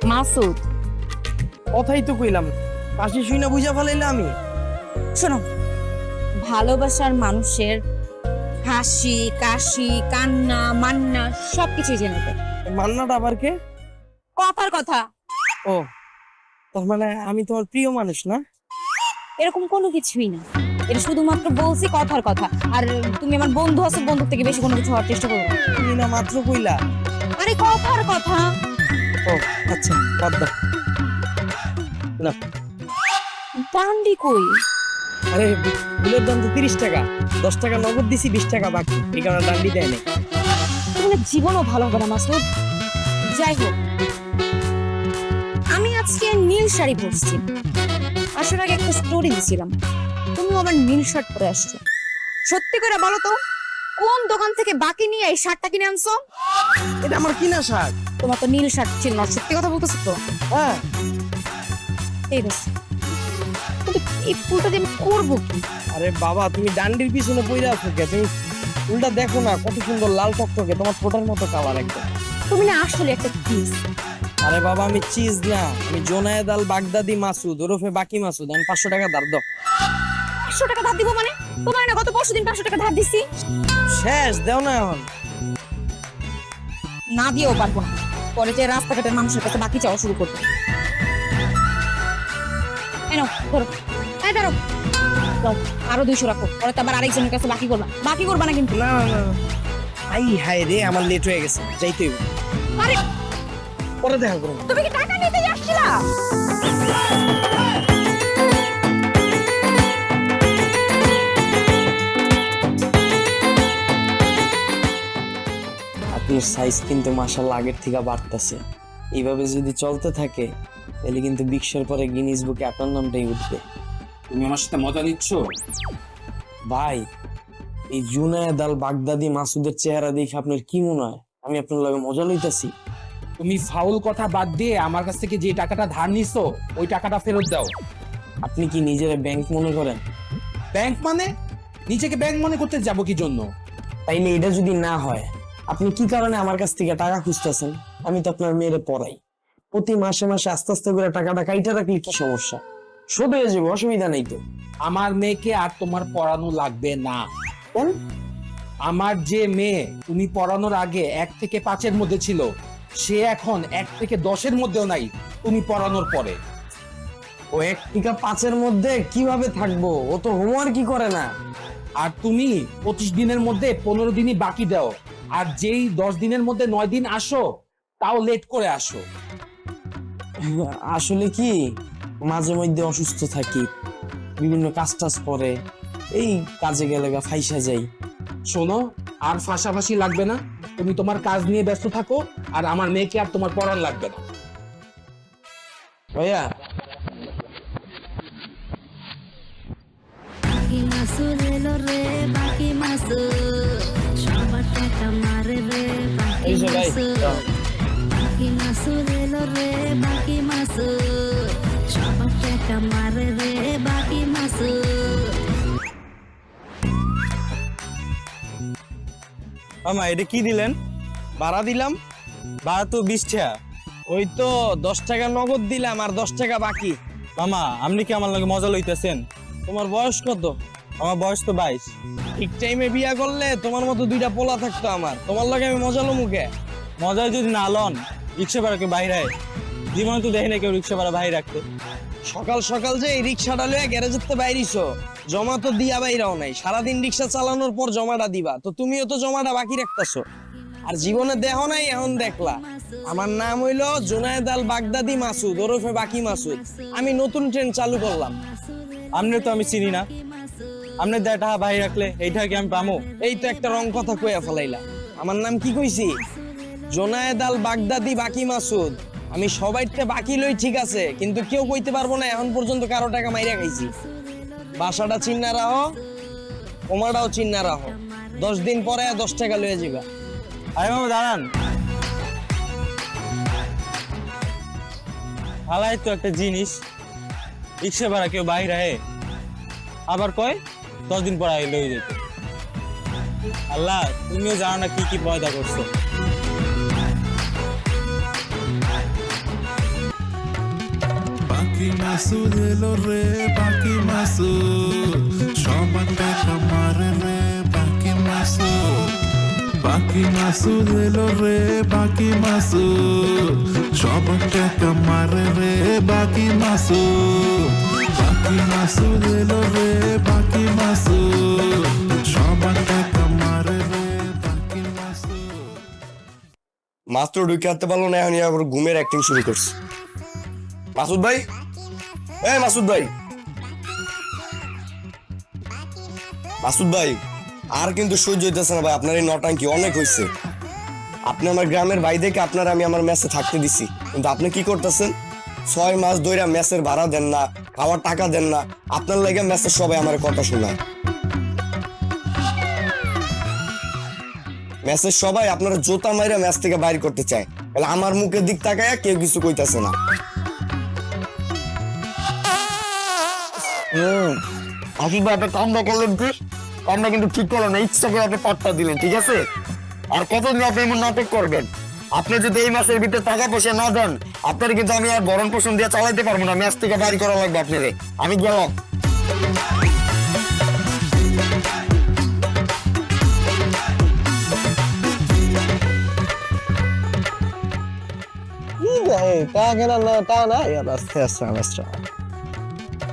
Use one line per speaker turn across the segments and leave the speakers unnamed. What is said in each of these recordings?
মাসুদ,
কথাই তো কইলাম, কাশি শুই না বুঝা ফেলাইলে আমি।
শোনো, ভালোবাসার মানুষের হাসি কাশি কান্না মান্না সবকিছু জেনে নেবে।
মান্নাটা আবার কে?
কথার কথা।
ও, তার মানে আমি তোমার প্রিয় মানুষ না?
এরকম কোনো কিছুই না, এটা শুধুমাত্র বলছি কথার কথা। আর তুমি আমার বন্ধু আছো, বন্ধু থেকে বেশি কোনো কিছু হওয়ার চেষ্টা করো না।
তুমি না মাত্র কইলা।
আরে কথার কথা।
ও আচ্ছা, বাদ দাও না।
ডান্ডি কই?
আরে ফুলের দাম তো 30 টাকা, 10 টাকা নগদ দিছি, 20 টাকা বাকি, এই কারণে ডান্ডি দেয় নাই।
তুমি না জীবনও ভালো হবে না মাসুদ। যাই হোক, আমি আজকে নীল শাড়ি পরছি, আসার আগে একটা স্টোরি দিছিলাম, তুমি আবার নীল শার্ট পরে আসছো। সত্যি করে বলো তো, কোন দোকান থেকে বাকি নিয়ে এই শার্টটা কিনে আনছো?
এটা আমার কিনা শার্ট।
তোমার তো নীল শার্ট ছিল না, সত্যি কথা বলতেছো তো?
হ্যাঁ,
এই দেখো, কিন্তু এই ফুলটা দিয়ে আমি করবো কি?
আরে বাবা, তুমি ডান্ডির পিছনে পইরা আছো কে? তুমি ফুলটা দেখো না, কত সুন্দর লাল টকটকে, তোমার ঠোঁটের মতো কালার একদম।
তুমি না আসলে একটা কিস।
আরে বাবা, আমি চিজ না, আমি জোনায়েদ আল বাগদাদি মাসুদ ওরফে বাকি মাসুদ। আমি 500 টাকা ধার দাও।
500 টাকা ধার দিব মানে? তোমার না গত পরশুদিন 500 টাকা ধার দিছি।
শেষ, দেও না এখন।
না দিয়েও পারবো না, পরে যে রাস্তাঘাটের মানুষের কাছে বাকি চাওয়া শুরু করবে। এই নাও, ধরো। এই ধরো, দাও, আরো 200 রাখো, পরে তো আবার আরেকজনের কাছে বাকি করবা না কিন্তু।
না না না, আই হায় রে, আমার লেট হয়ে গেছে, যাইতে হইব।
আরে
পরে দেখা করব।
তুমি কি টাকা নিতে যাচ্ছিলা?
আপনার সাইজ কিন্তু মাশাআল্লাহ আগের থেকে বাড়তেছে। এইভাবে যদি চলতে থাকে তাহলে কিন্তু বিক্সের পরে গিনিস বুকে আপনার নামটাই উঠবে।
তুমি আমার সাথে মজা নিচ্ছ?
ভাই, এই জুনায়েদ আল বাগদাদি মাসুদের চেহারা দেখে আপনার কি মনে হয় আমি আপনার লগে মজা লইতাছি?
তুমি ফাউল কথা বাদ দিয়ে আমার কাছ থেকে যে টাকাটা ধার নিছো ওই টাকাটা ফেরত দাও।
আপনি কি নিজের ব্যাংক মনে করেন?
ব্যাংক মানে? নিজেকে ব্যাংক মনে করতে যাবো কি জন্য?
তাইলে এটা যদি না হয়, আপনি কি কারণে আমার কাছ থেকে টাকা খুঁজতেছেন? আমি তো আপনার মেয়েরে পড়াই, প্রতি মাসে মাসে আস্তে আস্তে করে টাকাটা কাইটা রাখলে কি সমস্যা? শোধ হয়ে যাবে, অসুবিধা নেই তো।
আমার মেয়েকে আর তোমার পড়ানো লাগবে না।
কেন?
আমার যে মেয়ে তুমি পড়ানোর আগে 1 থেকে 5-এর মধ্যে ছিল, সে এখন 1 থেকে 10-এর মধ্যেও নাই তুমি পড়ানোর পরে।
ও 1 থেকে 5-এর মধ্যে কিভাবে থাকবো? ও তো হোমওয়ার্কই করে না।
আর তুমি 25 দিনের মধ্যে 15 দিনই বাকি দাও, আর যেই 10 দিনের মধ্যে 9 দিন আসো তাও লেট করে আসো।
আসলে কি, মাঝে মধ্যে অসুস্থ থাকি, বিভিন্ন কাজ টাজ করে, এই কাজে গেলে ফাইসা যাই।
শোনো, আর ফাঁসাফাঁসি লাগবে না, তুমি তোমার কাজ নিয়ে ব্যস্ত থাকো, আর আমার মেয়েকে আর তোমার পড়ান লাগবে না।
ভাইয়া,
বাকি মাসুদ এলো রে, বাকি মাসুদ সবার টাকা মারে রে, বাকি
এই যে ভাই,
মাসুদ। বাকি মাসুদ এলো রে, বাকি মাসুদ সবার টাকা মারে রে, বাকি মাসুদ।
মামা এটা কি দিলেন?
ভাড়া দিলাম।
ভাড়া তো 20 টাকা।
ওই তো 10 টাকা নগদ দিলাম আর 10 টাকা বাকি।
মামা আপনি কি আমার লগে মজা লইতেছেন?
তোমার বয়স কত?
আমার বয়স তো 22।
ঠিক টাইমে বিয়া করলে তোমার মতো 2টা পোলা থাকতো আমার, তোমার লগে আমি মজা লো মুখে।
মজায় যদি না লন, রিক্সা ভাড়া কেউ বাইরে জীবনে তো দেখি না কেউ রিক্সা ভাড়া বাইরে রাখতে।
সকাল সকাল যে এই রিক্সাটা লয়ে গ্যারেজের তে বাইরিছো, জমা তো দিয়া বাইরাও নাই, সারাদিন রিক্সা চালানোর পর জমাটা দিবা, তো তুমিও তো জমাটা বাকি রাখতেছো। আর জীবনে দেখো নাই, এখন দেখলা। আমার নাম হইলো জুনায়েদ আল বাগদাদি মাসুদ ওরফে বাকি মাসুদ। আমি নতুন ট্রেন চালু করলাম।
আপনি তো আমি চিনি না, আপনি দেটা বাইরে রাখলে এইটা কি আমি পামো?
এই তো একটা রং কথা কইয়া ফেলাইলা। আমার নাম কি কইছি? জুনায়েদ আল বাগদাদি বাকি মাসুদ। আমি সবাইতে বাকি লই ঠিক আছে, কিন্তু কেউ কইতে পারবো না এখন পর্যন্ত কারো টাকা মাইরা খাইছি। বাসাটা চিন্না রাখো, ওমাটাও চিন্না রাখো। 10 দিন পরে 10 টাকা লয়ে যাবা।
আরে মামা দাঁড়ান, হালাই তো একটা জিনিস, রিক্সা ভাড়া কেউ বাইরে আবার কয় 10 দিন পর আইলে হয়ে যেত। আল্লাহ, তুমিও জানো না কি কি পয়দা করছো।
মাসুদ এলো রে বাকি মাসুদ সবার টাকা মারে রে বাকি মাসুদ বাকি মাসুদ এলো রে বাকি মাসুদ সবার টাকা মারে রে বাকি মাসুদ বাকি মাসুদ এলো রে বাকি মাসুদ সবার টাকা মারে রে বাকি মাসুদ।
মাত্র ঢুকে আসতে পারলো না, এখন আবার ঘুমের অ্যাক্টিং শুরু করছে। মাসুদ ভাই, এই মাসুদ ভাই, মাসুদ ভাই, আর কিন্তু সহ্য হইতেছে না ভাই, আপনার এই নটাঙ্কি অনেক হয়েছে। আপনি আমার গ্রামের ভাই দেখে আপনার আমি আমার মেসে থাকতে দিছি, কিন্তু আপনি কি করতেছেন? 6 মাস ধরে মেসের ভাড়া দেন না, খাওয়ার টাকা দেন না, আপনার লাগে মেসের সবাই আমার কথা শোনায়। মেসের সবাই আপনার জোতা মাইরা ম্যাচ থেকে বাইর করতে চায়, তাহলে আমার মুখের দিক তাকায় কেউ কিছু কইতাছে না। আসিফ ভাই, একটা কামটা করলেন কি? কামটা কিন্তু ঠিক করলেন না, ইচ্ছা করে আপনি পাট্টা দিলেন, ঠিক আছে? আর কতদিন আপনি এমন নাটক করবেন? আপনি যদি এই মাসের ভিতরে টাকা পয়সা না দেন, আপনার কিন্তু আমি আর ভরণ পোষণ দিয়ে চালাইতে পারবো না, ম্যাচ থেকে বাইর করা লাগবে আপনারে। আমি গেলাম।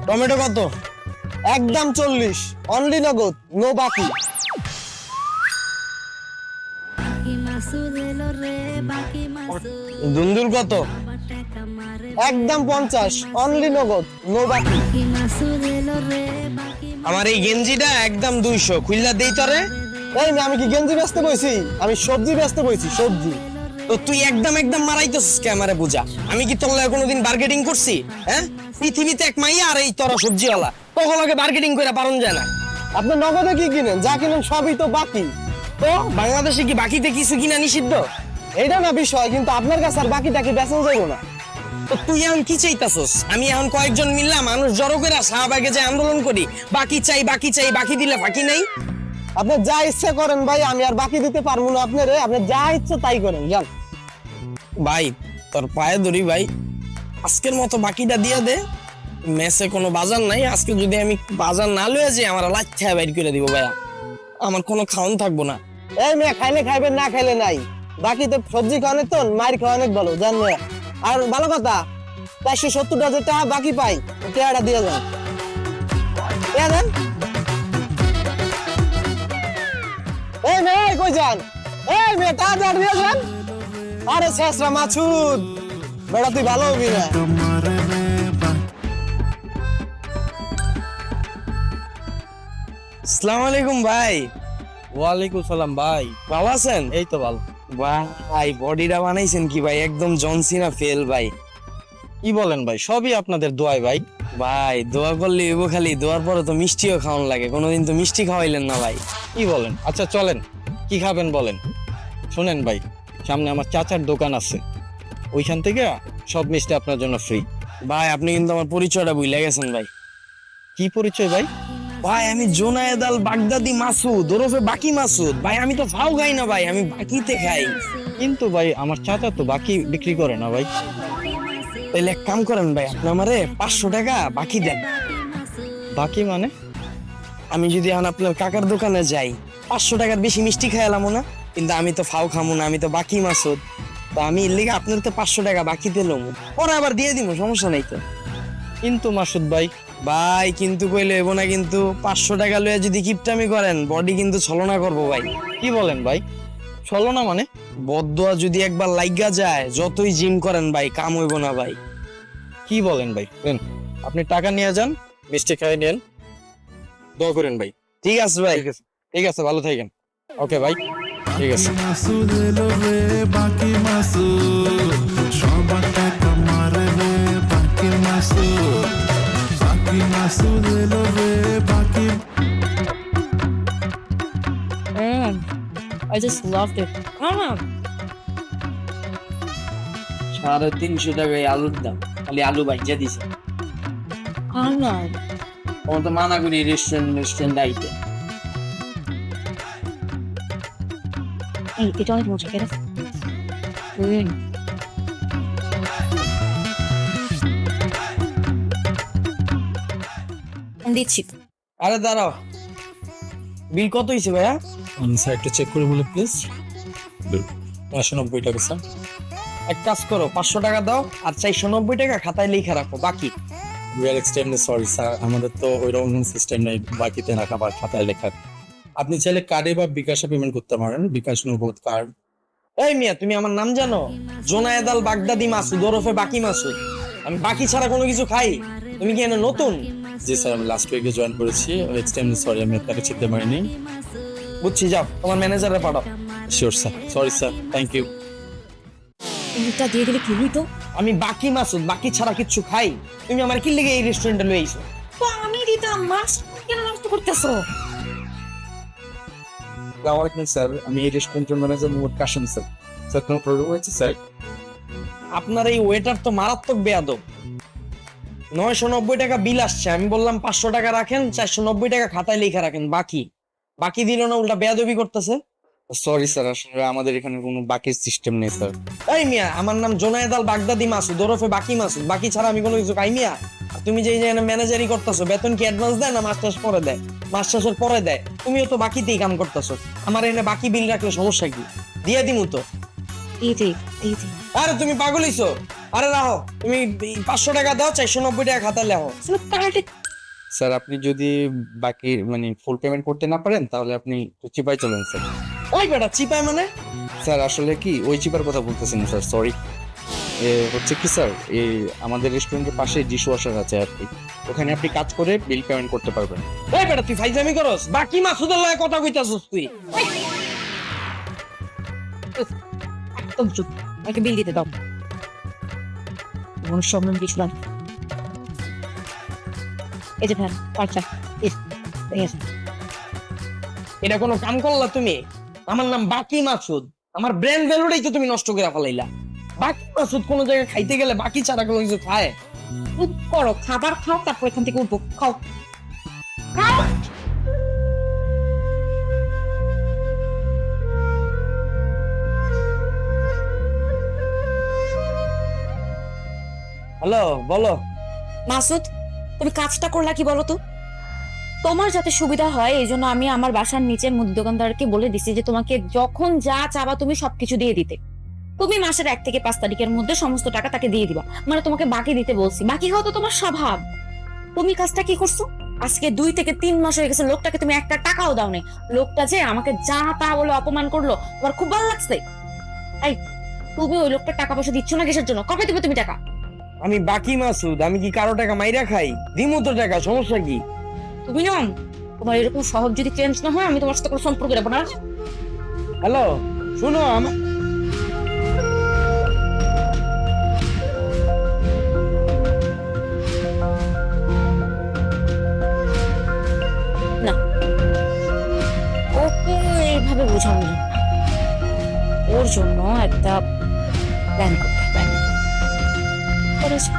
টমেটো কত? একদম 40, অনলি নগদ, নো বাকি।
বাকি মাসুদ এলো রে বাকি মাসুদ
দুন্দুল কত?
সবার টাকা মারে
একদম 50, অনলি নগদ, নো বাকি।
বাকি মাসুদ এলো রে বাকি
আমার এই গেঞ্জিটা একদম 200, খুললা দেই তরে। এই না, আমি কি গেঞ্জি বেচতে বইছি? আমি সবজি বেচতে বইছি, সবজি। তো তুই একদম মারাইতেছিস কে আমারে বুঝা? আমি কি তোর লগে কোনোদিন বার্গেটিং করছি? হ্যাঁ, পৃথিবীতে এক মাইয়া আর এই তোরা সবজিওয়ালা, তখন লগে বার্গেটিং করে পারন যায় না। আপনি নগদে কি কিনেন? যা কিনেন সবই তো বাকি। তো বাংলাদেশে কি বাকিতে কিছু কিনা নিষিদ্ধ? এইটা না বিষয়, কিন্তু আপনার কাছে আর বাকিটা কি বেচা যাবো না। তো তুই এখন কি চাইতাছস? আমি এখন কয়েকজন মিললাম মানুষ জড়ো করে শাহবাগে যে আন্দোলন করি, বাকি চাই বাকি চাই, বাকি দিলে বাকি নাই। আপনি যা ইচ্ছা করেন ভাই, আমি আর বাকি দিতে পারবো না আপনারে, আপনি যা ইচ্ছা তাই করেন, যান। ভাই তোর পায়ে ধরি ভাই, আজকের মতো বাকিটা দিয়ে দে। মেসে কোনো বাজার নাই, আজকে যদি আমি বাজার না লয়ে যাই আমার লাচ্ছা বাইর করে দিব ভাইয়া, আমার কোনো খাওয়ান থাকবো না। এই মেয়ে, খাইলে খাইবেন, না খাইলে নাই। বাকিতে সবজি খাওয়ানোর তো মায়ের খাওয়া অনেক ভালো, জান মেয়ে। আর ভালো কথা, 470 হাজার টাকা বাকি পাই, টাকাটা দিয়ে যান, দিয়ে দেন। এই মেয়ে কই যান? এই মেয়ে, টাকা দিয়ে যান। আরে শেষরা মাছুদ, বেটা তুই ভালো হবি না।
মারে রে
আসসালামু আলাইকুম ভাই।
ওয়ালাইকুম সালাম ভাই।
ভালো আছেন?
এই তো ভালো।
ভাই বডিটা বানাইছেন কি ভাই? একদম জনসিনা ফেল ভাই।
কি বলেন ভাই? সবই আপনাদের দোয়ায় ভাই।
ভাই দোয়া করলে হইব, খালি দোয়ার পরে তো মিষ্টিও খাওয়ান লাগে, কোনোদিন তো মিষ্টি খাওয়াইলেন না ভাই।
কি বলেন? আচ্ছা চলেন, কি খাবেন বলেন? শুনেন ভাই, সামনে আমার চাচার দোকান আছে, ওইখান থেকে সব মিষ্টি আপনার জন্য ফ্রি।
ভাই আপনি কিন্তু আমার পরিচয়টা ভুলে গেছেন ভাই।
কি পরিচয় ভাই?
ভাই আমি জোনায়েদ আল বাগদাদি মাসুদ, ওরফে বাকি মাসুদ। ভাই আমি তো ফাও খাই না ভাই, আমি বাকিতে খাই।
কিন্তু ভাই আমার চাচা তো বাকি বিক্রি করে না ভাই।
তাহলে এক কাম করেন ভাই, আপনি আমারে 500 টাকা বাকি দেন।
বাকি মানে?
আমি যদি এখন আপনার কাকার দোকানে যাই, 500 টাকার বেশি মিষ্টি খাইলাম না, কিন্তু আমি তো ফাও খামো না, আমি তো বাকি মাসুদ। তো আমি এর লিগে আপনার তো 500 টাকা বাকি দিলাম, পরে আবার দিয়ে দিব, সমস্যা নাই তো।
কিন্তু মাসুদ ভাই,
ভাই কিন্তু কইলে হইব না, কিন্তু 500 টাকা লইয়া যদি কিপটামি করেন, বডি কিন্তু ছলনা করবো ভাই।
কি বলেন ভাই? চলো না মানে?
বদদোয়া যদি একবার লাইগা যায়, যতই জিম করেন ভাই, কাম হইব না ভাই।
কি বলেন ভাই? নেন, আপনি টাকা নিয়ে যান, মিষ্টি খাই নেন, দোয়া করেন ভাই।
ঠিক আছে ভাই।
ঠিক আছে, ভালো থাকেন। ওকে ভাই, ঠিক আছে।
মাসুদ এলো রে বাকি মাসুদ সবার টাকা মারে রে বাকি মাসুদ বাকি মাসুদ এলো রে বাকি
I just loved it.
350 টাকায় আলুর দাম, খালি আলু ভাইজা দিছে। তোমার তো মানা করি রেস্টুরেন্ট আইতে।
এই এটা অনেক মজা খেয়ে দিচ্ছি।
আরে দাঁড়াও, বিল কত হয়েছে ভাইয়া?
স্যার একটু চেক করে বলে প্লিজ। 590 টাকা স্যার।
এক কাজ করো, 500 টাকা দাও আর 490 টাকা খাতায় লিখে রাখো বাকি।
We are extremely sorry sir, আমাদের তো ওইরকম সিস্টেম নেই বাকিতে রাখা বা খাতায় লেখা। আপনি চাইলে কার্ডে বা বিকাশে পেমেন্ট করতে পারেন, বিকাশ নগদ কার্ড।
এই মিয়া, তুমি আমার নাম জানো? জোনায়েদ আল বাগদাদি মাসুদ ওরফে বাকি মাসুদ। আমি বাকি ছাড়া কোনো কিছু খাই? তুমি কি এনে নতুন?
জি স্যার, আমি লাস্ট উইকে জয়েন করেছি, এক্সট্রিমলি সরি আমি আপনাকে চিনতে পারিনি।
বুঝছি, যাও তোমার ম্যানেজারে পাঠাও।
Sure sir, sorry sir, thank you.
বিলটা দিয়ে দিলে কি হইতো?
আমি বাকি মাসুদ, বাকি ছাড়া কিচ্ছু খাই? তুমি আমার কি লেগে এই রেস্টুরেন্টে লয়ে আইছো?
তো আমি দিতাম, মাছ কেন নষ্ট করতেছো?
আসসালামু আলাইকুম স্যার, আমি এই রেস্টুরেন্টের manager Mohammad Kashem sir. Sir কোনো প্রবলেম হয়েছে স্যার?
আপনার এই ওয়েটার তো মারাত্মক বেয়াদব। 990 টাকা বিল আসছে, আমি বললাম 500 টাকা রাখেন, 490 টাকা খাতায় লিখে রাখেন বাকি। বাকি দিল না, উল্টা বেয়াদবি করতেছে।
সরি স্যার, আসলে আমাদের এখানে কোনো বাকির সিস্টেম নেই স্যার।
এই মিয়া, আমার নাম জোনায়েদ আল বাগদাদি মাসুদ ওরফে বাকি মাসুদ। বাকি ছাড়া আমি কোনো কিছু খাই মিয়া? আর তুমি যে ম্যানেজারি করতেছো, বেতন কি অ্যাডভান্স দেয় না মাস শেষ পরে দেয়? মাস শেষের পরে দেয়। তুমিও তো বাকিতেই কাম করতেছো। আমার এনে বাকি বিল রাখলে সমস্যা কি? দিয়ে দিমু তো।
দিয়ে দে, দিয়ে দে।
আরে তুমি পাগল হইছো? আরে রাহো, তুমি 500 টাকা দাও, 490 টাকা খাতায় লেখো।
আসলে কার্ডে
স্যার আপনি যদি বাকি মানে ফুল পেমেন্ট করতে না পারেন তাহলে আপনি চিপায় চলেন স্যার।
ওই বেটা চিপায় মানে?
স্যার আসলে কি ওই চিপার কথা বলতেছেন স্যার, সরি। হচ্ছে কি স্যার, এই আমাদের রেস্টুরেন্টের পাশে ডিশ ওয়াশার আছে আর কি, ওখানে আপনি কাজ করে বিল পেমেন্ট করতে পারবেন।
ওই বেটা তুই ফাইজলামি করস? বাকি মাসুদের লগে কথা কইতাছস তুই?
একদম চুপ, আমাকে বিল দিতে দাও। মনুষ্য অমন কিছু না। এই যে ভ্যান, আচ্ছা
এটা কোনো কাম করলা তুমি? আমার নাম বাকি মাসুদ, আমার ব্র্যান্ড ভ্যালুটাই তো তুমি নষ্ট করে ফেলাইলা। বাকি মাসুদ কোন জায়গায় খাইতে গেলে বাকি ছাড়া কোনো কিছু খায়?
চুপ করো, খাবার খাও, তারপর এখান থেকে উঠবো। খাও খাও।
হ্যালো, বলো।
মাসুদ, তুমি কাজটা করলা কি বলো তো? তোমার যাতে সুবিধা হয় এই জন্য আমি আমার বাসার নিচের মুদি দোকানদারকে বলে দিছি যে তোমাকে যখন যা চাবা তুমি সবকিছু দিয়ে দিতে। তুমি মাসের 1 থেকে 5 তারিখের মধ্যে সমস্ত টাকা তাকে দিয়ে দিবা। মানে তোমাকে বাকি দিতে বলছি, বাকি হওয়া তো তোমার স্বভাব। তুমি কাজটা কি করছো? আজকে 2 থেকে 3 মাস হয়ে গেছে, লোকটাকে তুমি একটা টাকাও দাও নাই। লোকটা যে আমাকে যা তা বলে অপমান করলো, তোমার খুব ভালো লাগছে? এই তুমি ওই লোকটা টাকা পয়সা দিচ্ছ না কিসের জন্য? কবে দিবে তুমি টাকা?
আমি বাকি মাসুদ, আমি কি কারো টাকা মাইরা খাই? দিমু তো টাকা, সমস্যা কি?
তুমি না, তোমার এরকম স্বভাব যদি চেঞ্জ না হয় আমি তোমার সাথে কোনো সম্পর্ক রাখবো না।
হ্যালো, শুনো আমার
না, ওকে এইভাবে বোঝানো যায় না। ওর জন্য একটা প্ল্যান করতে হবে। করেছো?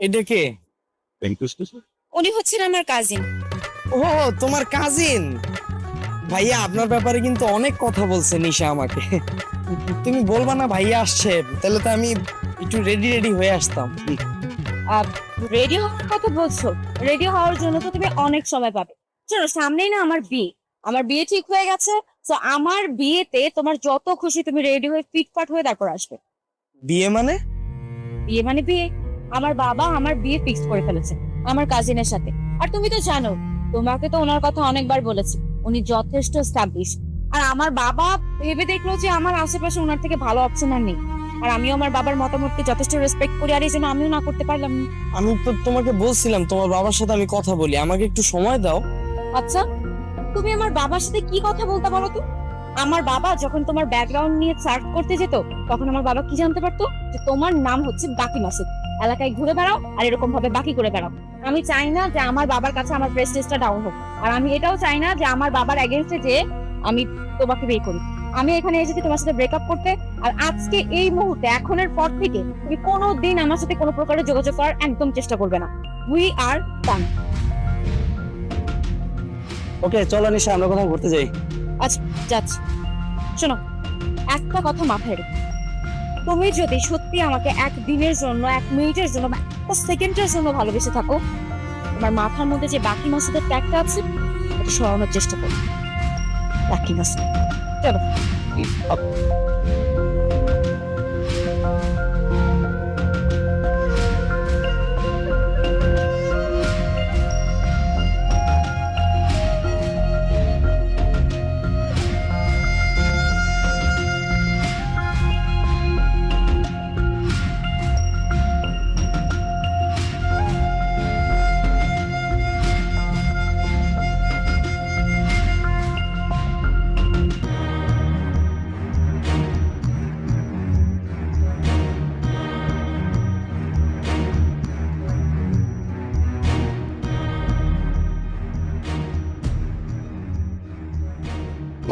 এটা কে?
উনি হচ্ছেন আমার কাজিন।
ও তোমার কাজিন? ভাইয়া আপনার ব্যাপারে কিন্তু অনেক কথা বলছে নিশা আমাকে। তুমি বলবা না ভাইয়া আসছে? তাহলে তো আমি একটু রেডি হয়ে আসতাম।
রেডি হওয়ার কথা বলছো? রেডি হওয়ার জন্য তো তুমি অনেক সময় পাবে। চলো, সামনেই না আমার বিয়ে। আমার বিয়ে ঠিক হয়ে গেছে, তো আমার বিয়েতে তোমার যত খুশি তুমি রেডি হয়ে ফিটফাট হয়ে তারপর আসবে।
বিয়ে মানে?
বিয়ে মানে বিয়ে। আমার বাবা আমার বিয়ে ফিক্স করে ফেলেছে আমার কাজিনের সাথে। আর তুমি তো জানো, তোমাকে তো ওনার কথা অনেকবার বলেছি, উনি যথেষ্ট এস্টাবলিশ। আর আমার বাবা ভেবে দেখলো যে আমার আশেপাশে ওনার থেকে ভালো অপশন আর নেই। আর আমিও আমার বাবার মতামতকে যথেষ্ট রেসপেক্ট করি, আর এই জন্য আমিও না করতে পারলাম না।
আমি তো তোমাকে বলছিলাম তোমার বাবার সাথে আমি কথা বলি, আমাকে একটু সময় দাও।
আচ্ছা, তুমি আমার বাবার সাথে কি কথা বলতে পারো তো? আমার বাবা যখন তোমার ব্যাকগ্রাউন্ড নিয়ে সার্চ করতে যেত তখন আমার বাবা কি জানতে পারতো যে তোমার নাম হচ্ছে বাকি মাসুদ, এলাকায় ঘুরে বেড়াও আর এরকম ভাবে বাকি করে বেড়াও। আমি চাই না যে আমার বাবার কাছে আমার প্রেস্টিজটা ডাউন হোক, আর আমি এটাও চাই না যে আমার বাবার এগেইনস্টে যে আমি তোমাকে বিয়ে করি। আমি এখানে এসেছি তোমার সাথে ব্রেকআপ করতে, আর আজকে এই মুহূর্তে এখনের পর থেকে তুমি কোনোদিন আমার সাথে কোনো প্রকারের যোগাযোগ করার একদম চেষ্টা করবে না। উই আর ডান।
ওকে চলো নিশা, আমরা কোথাও ঘুরতে যাই।
আচ্ছা যাচ্ছি। শোনো, একটা কথা মাথায় রেখো, তুমি যদি সত্যি আমাকে এক দিনের জন্য, এক মিনিটের জন্য বা একটা সেকেন্ডের জন্য ভালোবেসে থাকো, তোমার মাথার মধ্যে যে বাকি মাসুদের ট্যাগটা আছে এটা সরানোর চেষ্টা করো। বাকি মাসুদ, চলো।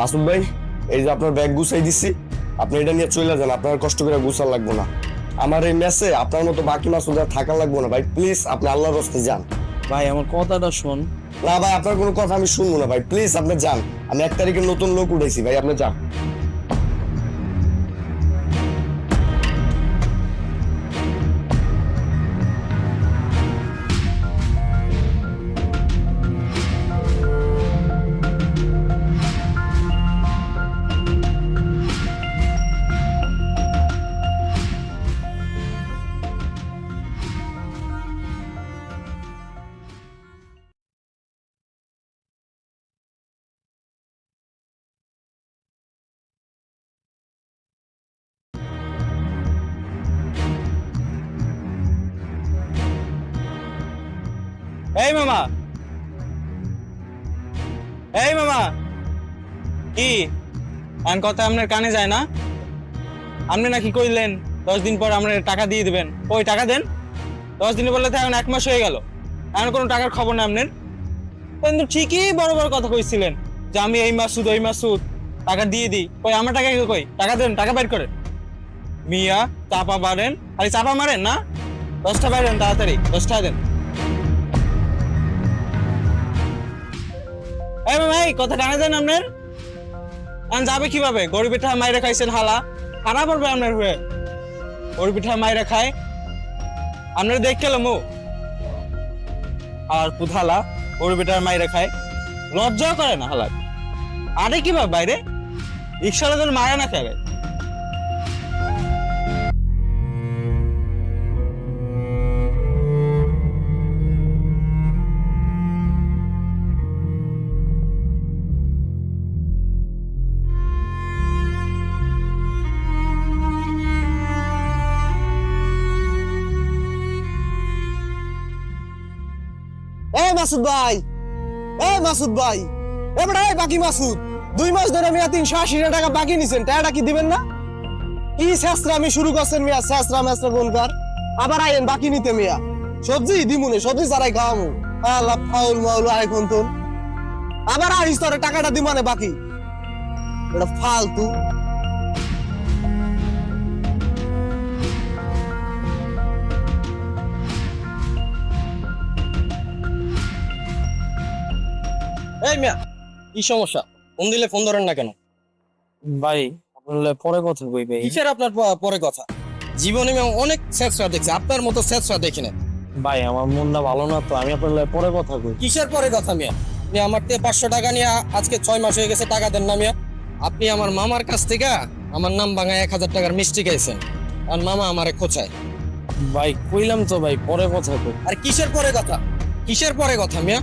মাসুদ ভাই, এই যে আপনার ব্যাগ গুছাই দিচ্ছি, আপনি এটা নিয়ে চলে যান, আপনার কষ্ট করে গুছার লাগবো না। আমার এই মেসে আপনার মতো বাকি মাসুদ আর থাকা লাগবো না ভাই, প্লিজ আপনি আল্লাহর রাস্তে যান।
ভাই আমার কথাটা শোন।
না ভাই, আপনার কোনো কথা আমি শুনবো না ভাই, প্লিজ আপনি যান। আমি 1 তারিখে নতুন লোক উঠেছি ভাই, আপনি যান।
এই মামা, এই মামা, কি আর কথা আপনার কানে যায় না? আপনি নাকি কইলেন 10 দিন পর আপনার টাকা দিয়ে দিবেন, ওই টাকা দেন। 10 দিন বললে তো এখন 1 মাস হয়ে গেল, এখন কোনো টাকার খবর না আপনার। কিন্তু ঠিকই বড় বড় কথা কইছিলেন যে আমি এই মাসুদ ওই মাসুদ টাকা দিয়ে দিই, কই আমার টাকা কই? টাকা দেন, টাকা বাইর করেন। মিয়া চাপা মারেন, আরে চাপা মারেন না, 10টা বাইরেন তাড়াতাড়ি, 10টা দেন। এই মামা, এই কথা টানা দেন আপনার। আর যাবে কিভাবে? গরিব পিঠা মাইরা খাইছেন, হালা খারাপ পড়বে আপনার হয়ে। গরিব পিঠা মাইরা খায় আপনার দেখ খেলাম ও আর পুধালা গরিব পিঠা মাইরা খায়, লজ্জা করে না হালা। আরে কিভাবে বাইরে রিক্সাওয়ালা তোর মায়া না খেয়ে?
এই মাসুদ ভাই, এই মাসুদ ভাই, এবারে বাকি মাসুদ 2 মাস ধরে মিয়া 380 টাকা বাকি নিছেন, টাকাটা কি দিবেন না? কি শেষরা আমি শুরু করছেন মিয়া, শেষরা মেসরা কোনকার? আবার আইন বাকি নিতে মিয়া, সবজি দিমুনে, সবজি ছাড়াই খাওয়ামু। আল্লাহ ফাউল মাউল আইখন তো আবার আইস তোরে টাকাটা দিমানে বাকি, এটা ফালতু।
এই মিয়া, কি সমস্যা? ফোন দিলে ফোন ধরেন না কেন? ভাই আপনার পরে কথা কইবে। কিসের আপনার পরে কথা? জীবনে আমি অনেক শেষরা দেখছি, আপনার মতো শেষরা দেখি না। ভাই আমার মনটা ভালো না তো, আমি আপনার পরে কথা কই। কিসের পরে কথা মিয়া? আপনি আমার থেকে 500 টাকা নিয়ে আজকে 6 মাস হয়ে গেছে, টাকা দেন না মিয়া। আপনি আমার মামার কাছ থেকে আমার নাম ভাঙায় 1000 টাকার মিষ্টি খাইছেন, আর মামা আমারে খোঁচায়। ভাই কইলাম তো ভাই পরে কথা কই। আর কিসের পরে কথা? কিসের পরে কথা মিয়া?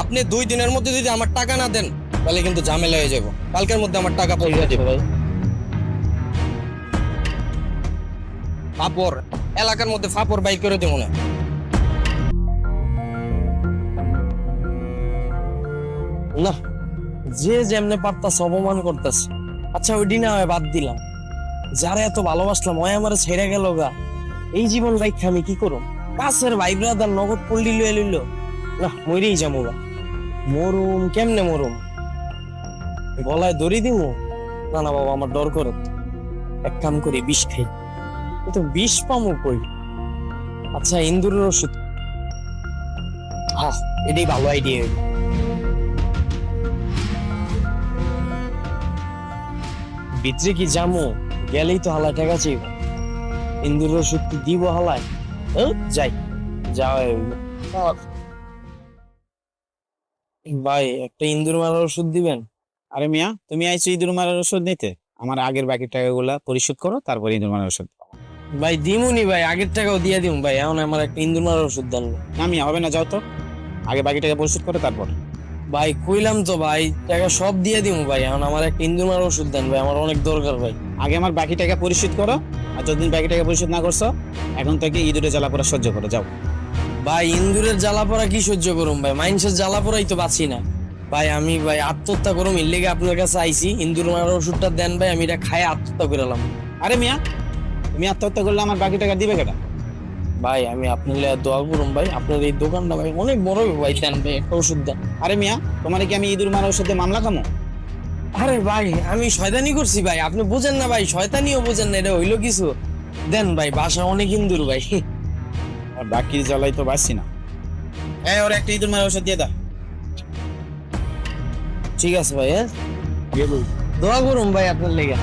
আপনি 2 দিনের মধ্যে যদি আমার টাকা না দেন তাহলে কিন্তু ঝামেলা হয়ে যাব। কালকের মধ্যে আমার টাকা পৌঁছে দেবে ভাই। ফাপড় এলাকার মধ্যে ফাপড় বাইক করে দেবো না। না, যে যেমনে পারতাছে অপমান করতেছে, আচ্ছা ওইটি না হয় বাদ দিলাম, যারা এত ভালোবাসলাম ওই আমার ছেড়ে গেল গা, এই জীবন রাইখা আমি কি করুম? কাছের ভাই ব্রাদার নগদ পল্লি লুয়ে লইল, না মরেই যাবো গা। মরুম কেমনে মরুম? গলায় দড়ি দিমু? না না বাবা, আমার ডর করে। এক কাম করি, বিষ খাই। কিন্তু বিষ পামু কই? আচ্ছা ইন্দুরের ওষুধ, হ্যাঁ এটাই ভালো আইডিয়া। ভিতরে কি জামু? গেলেই তো হালায় টাকা চাইব। ইন্দুরের ওষুধ কি দিব হালায়? যাই যাওয়া ভাই, একটা ইন্দুর মারার ওষুধ দিবেন?
আরে মিয়া, তুমি আইছো ইঁদুর মারার ওষুধ নিতে? আমার আগের বাকি টাকাগুলা পরিশোধ করো, তারপর ইঁদুর মারার ওষুধ।
ভাই দিমুনি ভাই, আগের টাকাও দিয়ে দিম ভাই, এখন আমার একটা ইন্দুর মারার ওষুধ দেন।
না মিয়া, হবে না, যাও তো, আগে বাকি টাকা পরিশোধ করো তারপর।
ভাই কইলাম তো ভাই, টাকা সব দিয়ে দিমু ভাই, এখন আমার একটা ইন্দুর মারার ওষুধ দেন ভাই, আমার অনেক দরকার ভাই।
আগে আমার বাকি টাকা পরিশোধ করো, আর যতদিন বাকি টাকা পরিশোধ না করছো, এখন থেকে ইঁদুরে জ্বালা পোড়া সহ্য করো, যাও।
ভাই ইন্দুরের জ্বালা পোড়া কি সহ্য করুম ভাই? মানুষের জ্বালা পোড়াই তো বাঁচি না ভাই। আমি ভাই আত্মহত্যা করুম, এর লেগে আপনার কাছে আইছি। ইন্দুর মারার ওষুধটা দেন ভাই, আমি এটা খাই আত্মহত্যা করলাম।
আরে মিয়া, তুমি আত্মহত্যা করলে আমার বাকি টাকা দিবে কেটা?
ভাই আমি আপনার লেগে দোয়া করুম ভাই, আপনার এই দোকানটা ভাই অনেক বড় ভাই, দেন ভাই একটা ওষুধ দেন।
আরে মিয়া, তোমার কি আমি ইঁদুর মারার ওষুধে মামলা কামো?
আরে ভাই আমি শয়তানি করছি ভাই, আপনি বুঝেন না ভাই, শয়তানিও বুঝেন না, এটা হইলো কিছু। দেন ভাই, বাসা অনেক ইন্দুর ভাই।
আর বাকির জ্বালাই তো বাঁচছি না। এই ওর একটা ইঁদুর মারার ওষুধ দিয়ে দাও।
ঠিক আছে ভাই, হ্যাঁ দোয়া করুম ভাই আপনার লেগে।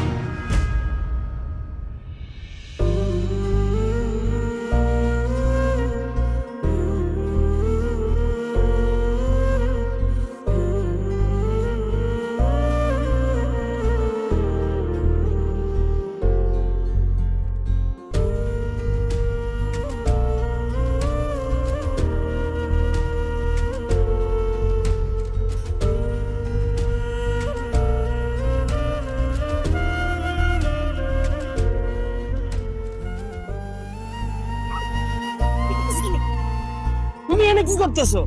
তুমি এনে কি করতেছো?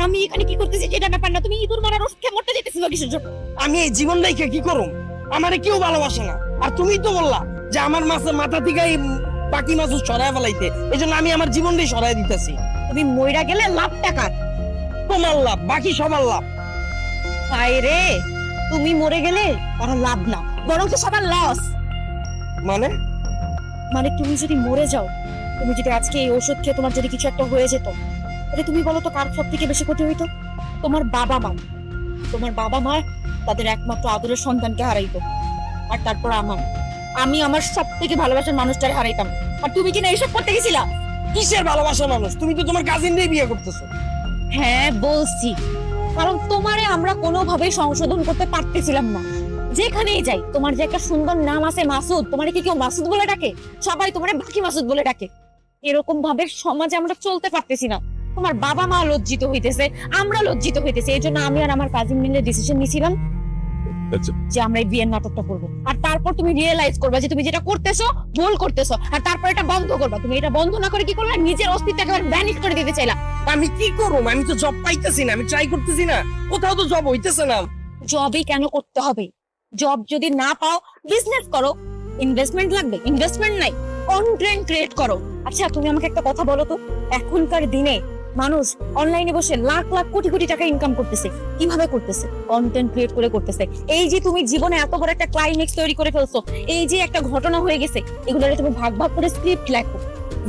আমি এখানে কি করতেছি যেটা ব্যাপার না, তুমি ইঁদুর মারার ওষুধ খেয়ে মরতে যেতেছিল কিসের জন্য?
আমি এই জীবন রেখে কি করুম? আমারে কেউ ভালোবাসে না, আর তুমি তো বললা যে আমার মাথা থেকে এই বাকি মাছ সরায় ফেলাইতে, এই জন্য আমি আমার জীবনটাই সরাই দিতেছি।
তুমি মইরা গেলে লাভ টাকার,
তোমার লাভ, বাকি সবার লাভ।
হায় রে, তুমি মরে গেলে কারো লাভ না, বরং তো সবার লস।
মানে
মানে তুমি যদি মরে যাও, তুমি যদি আজকে এই ওষুধ খেয়ে তোমার যদি কিছু একটা হয়ে যেত, তাহলে তুমি বলো তো কার সব থেকে বেশি ক্ষতি হইতো? তোমার বাবা মা। তোমার বাবা মা তাদের একমাত্র আদরের সন্তানকে হারাইতো, আর তারপর আমি আমার সব থেকে ভালোবাসার মানুষটাকে হারাইতাম। আর তুমি কিনা এইসব করতে গেছিলা?
কিসের ভালোবাসা মানুষ? তুমি তো তোমার কাজিন দিয়ে বিয়ে করতেছো।
হ্যাঁ বলছি, কারণ তোমারে আমরা কোনোভাবেই সংশোধন করতে পারতেছিলাম না। যেখানেই যাই তোমার যে একটা সুন্দর নাম আছে মাসুদ, তোমারে কি কেউ মাসুদ বলে ডাকে? সবাই তোমারে বাকি মাসুদ বলে ডাকে। এরকম ভাবে সমাজে আমরা চলতে পারতেছি না। তোমার বাবা মা লজ্জিত হইতেছে, আমরা লজ্জিত হইতেছে, এই জন্য আমি আর আমার কাজিন মিলে ডিসিশন নিয়েছিলাম যে আমরা এই বিয়ের নাটকটা করবো। আর তারপর তুমি রিয়েলাইজ করবা যে তুমি যেটা করতেছো ভুল করতেছো, আর তারপর এটা বন্ধ করবা। তুমি এটা বন্ধ না করে কি করলা? নিজের অস্তিত্ব একেবারে ভ্যানিশ করে দিতে চাইলা।
আমি কি করুম? আমি তো জব পাইতেছি না, আমি ট্রাই করতেছি না, কোথাও তো জব হইতেছে না।
জবই কেন করতে হবে? জব যদি না পাও বিজনেস করো। ইনভেস্টমেন্ট লাগবে, ইনভেস্টমেন্ট নাই, কন্টেন্ট ক্রিয়েট করো। আচ্ছা তুমি আমাকে একটা কথা বলো তো, এখনকার দিনে মানুষ অনলাইনে বসে লাখ লাখ কোটি কোটি টাকা ইনকাম করতেছে, কিভাবে করতেছে? কন্টেন্ট ক্রিয়েট করে করতেছে। এই যে তুমি জীবনে এত বড় একটা ক্লাইম্যাক্স তৈরি করে ফেলছো, এই যে একটা ঘটনা হয়ে গেছে, এগুলোরে তুমি ভাগ ভাগ করে স্ক্রিপ্ট লেখো,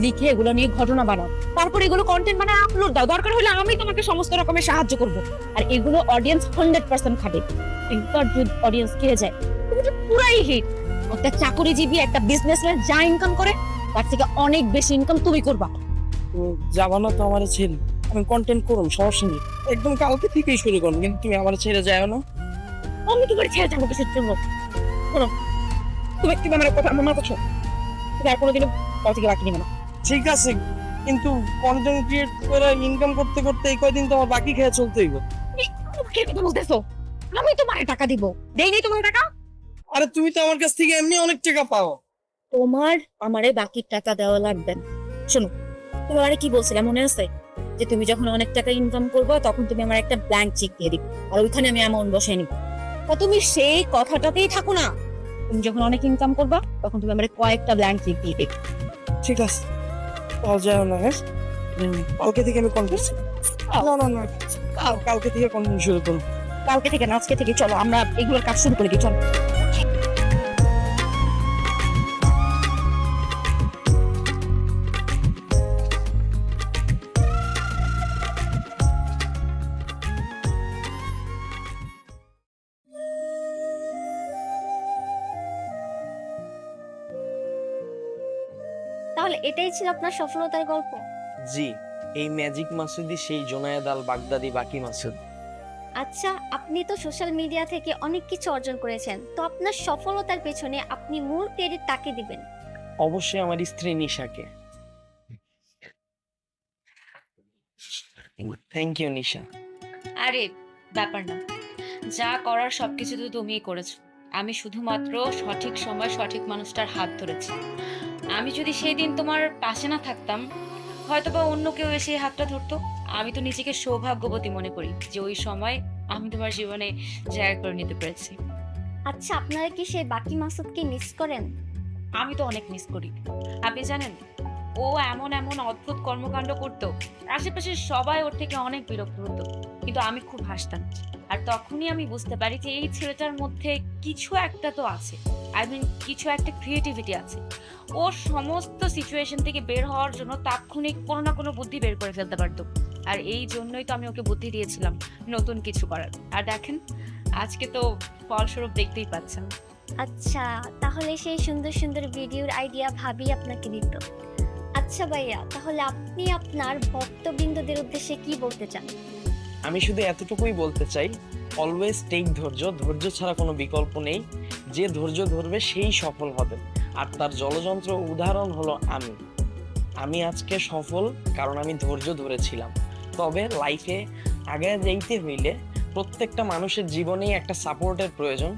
লিখে এগুলো নিয়ে ঘটনা বানাও, তারপর এগুলো কন্টেন্ট বানায় আপলোড দাও। দরকার হলে আমি তোমাকে সমস্ত রকমের সাহায্য করব। আর এগুলো অডিয়েন্স 100% খাবে। একবার যদি অডিয়েন্স খেয়ে যায়, তুমি তো পুরাই হিট। একটা চাকরিজীবী, একটা বিজনেসম্যান যা ইনকাম করে তার থেকে অনেক বেশি ইনকাম তুমি করবা।
যাবা না তো আমার ছেড়ে? আমি কন্টেন্ট করুম, সমস্যা নেই, একদম কালকে থেকেই শুরু করুন, কিন্তু তুমি আমার ছেড়ে যাও না।
আমি তোমার ছেড়ে যাবো কিসের জন্য? শোনো, তুমি একটু আমার কথা আমার কথা, তুমি আর কোনোদিনও কাল থেকে বাকি নেবে না।
ঠিক আছে, কিন্তু কন্টেন্ট ক্রিয়েট করে ইনকাম করতে করতে এই কয়দিন তো আমার বাকি খেয়ে চলতে হইব।
কথা বলতেছো? আমি তোমার টাকা দিব, দেইনি তোমার টাকা?
আরে তুমি তো আমার কাছ থেকে এমনি অনেক টাকা পাও।
তোমার আমারে বাকি টাকা দেওয়া লাগবে না। শোনো, তুমি আমারে কি বলছিলে মনে আছে? যে তুমি যখন অনেক টাকা ইনকাম করবে তখন তুমি আমার একটা ব্ল্যাঙ্ক চেক দিয়ে দিবে, আর ওইখানে আমি অ্যামাউন্ট বসাই নিব। তা তুমি সেই কথাটাতেই থাকো না। তুমি যখন অনেক ইনকাম করবা তখন তুমি আমার কয়েকটা ব্ল্যাঙ্ক চেক দিয়ে দেবে।
ঠিক আছে, পাওয়া যায় না। হ্যাঁ, কালকে থেকে আমি কল করছি। না, কালকে থেকে কন্টিনিউ শুরু করুন।
কালকে থেকে না, আজকে থেকে চলো আমরা এগুলোর কাজ শুরু করে দিই, চলো।
তাহলে এটাই ছিল আপনার সফলতার গল্প?
জি, এই ম্যাজিক মাসুদি সেই জোনায়েদ আল বাগদাদি বাকি মাসুদ।
আচ্ছা, আপনি তো সোশ্যাল মিডিয়া থেকে অনেক কিছু অর্জন করেছেন, তো আপনার সফলতার পেছনে আপনি মূল ক্রেডিট কাকে দিবেন?
অবশ্যই আমার স্ত্রী নিশাকে। থ্যাংক ইউ নিশা।
আরে ব্যাপার না, যা করার সবকিছু তো তুমিই করেছো। আমি শুধুমাত্র সঠিক সময় সঠিক মানুষটার হাত ধরেছি। আমি যদি সেই দিন তোমার পাশে না থাকতাম, হয়তোবা অন্য কেউ এসে এই হাতটা ধরতো। আমি তো নিজেকে সৌভাগ্যবতী মনে করি যে ওই সময় আমি তোমার জীবনে জায়গা করে নিতে পেরেছি।
আচ্ছা, আপনারা কি সেই বাকি মাসুদকে মিস করেন?
আমি তো অনেক মিস করি। আপনি জানেন, ও এমন এমন অদ্ভুত কর্মকাণ্ড করতো, আশেপাশে সবাই ওর থেকে অনেক বিরক্ত হতো, কিন্তু আমি খুব হাসতাম। আর তখনই আমি বুঝতে পারি যে এই ছেলেটার মধ্যে কিছু একটা তো আছে, কিছু একটা ক্রিয়েটিভিটি আছে। ও সমস্ত সিচুয়েশন থেকে বের হওয়ার জন্য তাৎক্ষণিক কোনো না কোনো বুদ্ধি বের করে ফেলতে পারতো। আর এই জন্যই তো আমি ওকে বুদ্ধি দিয়েছিলাম নতুন কিছু করার। আর দেখেন, আজকে তো ফলস্বরূপ দেখতেই পাচ্ছেন।
আচ্ছা, তাহলে সেই সুন্দর সুন্দর ভিডিওর আইডিয়া ভাবি আপনাকে দিত। আচ্ছা ভাইয়া, তাহলে আপনি আপনার ভক্তবৃন্দদের উদ্দেশ্যে কি বলতে চান?
আমি শুধু এতটুকুই বলতে চাই, অলওয়েজ টেক ধৈর্য। ধৈর্য ছাড়া কোনো বিকল্প নেই। যে ধৈর্য ধরবে সেই সফল হবে। আর তার জলযন্ত্র উদাহরণ হলো আমি আজকে সফল কারণ আমি ধৈর্য ধরেছিলাম। তবে লাইফে আগে যাইতে হইলে প্রত্যেকটা মানুষের জীবনেই একটা সাপোর্টের প্রয়োজন।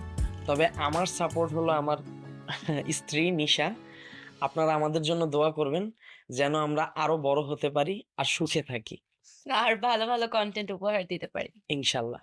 তবে আমার সাপোর্ট হলো আমার স্ত্রী নিশা। আপনারা আমাদের জন্য দোয়া করবেন যেন আমরা আরো বড় হতে পারি আর সুখে থাকি,
আর ভালো ভালো কন্টেন্ট উপহার দিতে পারি
ইনশাল্লাহ।